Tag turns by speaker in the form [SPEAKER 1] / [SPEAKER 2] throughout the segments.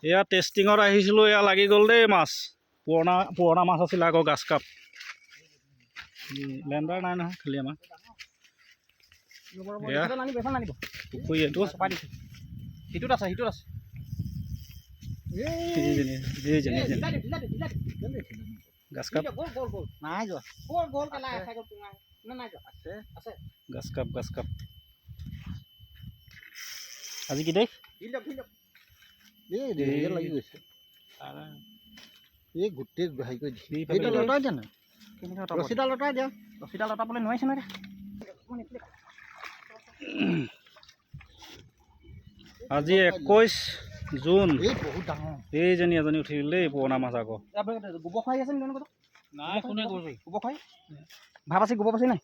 [SPEAKER 1] এয়া টেষ্টিঙত আহিছিলোঁ, এয়া লাগি গ'ল দেই মাছ। পুৰণা মাছ আছিলে আকৌ গাছ কাপ। লেণ্ডাৰ নাই নহয় খালি আমাৰ। পুখুৰী এইটো
[SPEAKER 2] সিটোত আছে
[SPEAKER 1] গাছ কাপ গাছ কাপ আজি কি দেই
[SPEAKER 2] লাগি গৈছে এই গোটেই হেৰি কৰি ৰছীডাল লতাই দিয়া ৰছীডাল লতাবলৈ নোৱাৰিছে নহয়
[SPEAKER 1] আজি 21 জুন।
[SPEAKER 2] বহুত ডাঙৰ
[SPEAKER 1] এইজনী এজনী উঠিল দেই পুৰণা মাছ আকৌ।
[SPEAKER 2] গোবৰ খুৱাই আছে নেকি নাই কোনে গোবৰ খুৱাই ভাব আছে গোবৰ পাইছে নাই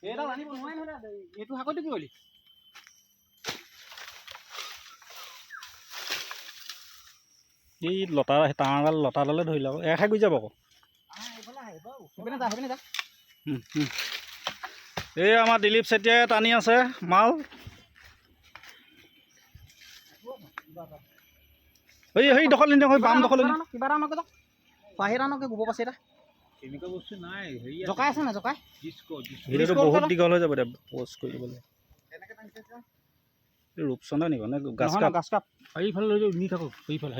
[SPEAKER 2] এইডাল আনিব নোৱাৰি নহয় এইটো শাকতে কি কৰিলি
[SPEAKER 1] এই ডাঙৰডাল লতাডালে ধৰিলে আকৌ এৰ খাই গুচি যাব আকৌ। এই আমাৰ দিলীপ চেতিয়াই টানি আছে মাল। সেই দখল বাম দখল
[SPEAKER 2] কিবা এটা নকয় বাহিৰা নকয় গোবৰ পাছে এটা
[SPEAKER 3] কেনেকুৱা বস্তু নাই
[SPEAKER 2] জকাই আছে না জকাই
[SPEAKER 1] ভিডিঅ'টো বহুত দীঘল হৈ যাব এতিয়া প'ষ্ট কৰি দিবলৈ। ৰূপচন্দা নিব নে গাছ কাপ
[SPEAKER 3] সেইফালে লৈ নি থাকক সেইফালে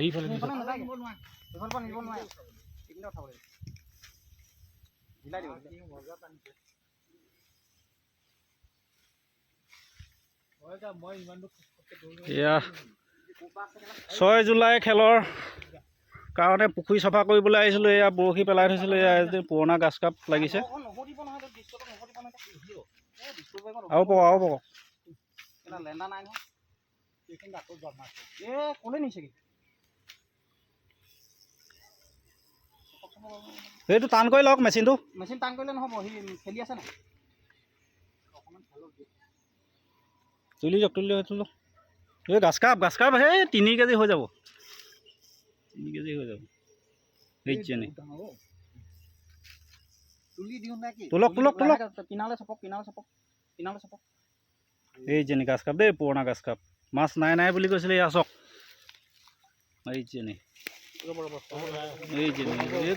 [SPEAKER 1] এয়া 6 জুলাই খেলৰ কাৰণে পুখুৰী চাফা কৰিবলৈ আহিছিলোঁ। এয়া বৰশী পেলাই থৈছিলোঁ। এয়া পুৰণা গাছ কাপ লাগিছে আৰু পক সেইটো টান কৰি লওক মেচিন
[SPEAKER 2] টান কৰিলে নহ'ব সি খেলি আছে নাই
[SPEAKER 1] তুলি লওক এই গাছ কাপ সেই 3 কেজি হৈ যাব 3 কেজি হৈ যাব তোলক
[SPEAKER 2] কিনালে চপক
[SPEAKER 1] এই যেনি গাছ কাপ দেই পুৰণা গাছ কাপ মাছ নাই বুলি কৈছিলে। এয়া চক এই যেনি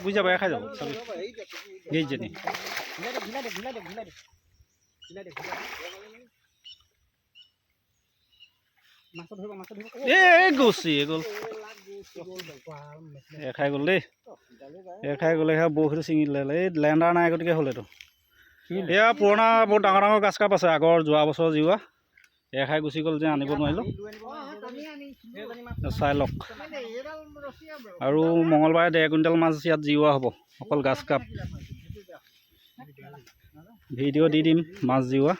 [SPEAKER 1] গুচি যাব খাই যাব এই যেনি গুচি গ'ল খাই গ'ল দেই খাই গ'লে সেয়া বৰশীটো ছিঙি দিলে। এই লেণ্ডাৰ নাই গতিকে হ'ল এইটো। এয়া পুৰণা বহুত ডাঙৰ গাছ কাপ আছে আগৰ যোৱা বছৰ জিওৱা খাই গুচি গ'ল যে আনিব নোৱাৰিলোঁ। চাই লওক আৰু মঙলবাৰে 1.5 কুইণ্টেল মাছ ইয়াত জিওৱা হ'ব অকল গাছ কাপ। ভিডিঅ' দি দিম মাছ জিওৱা।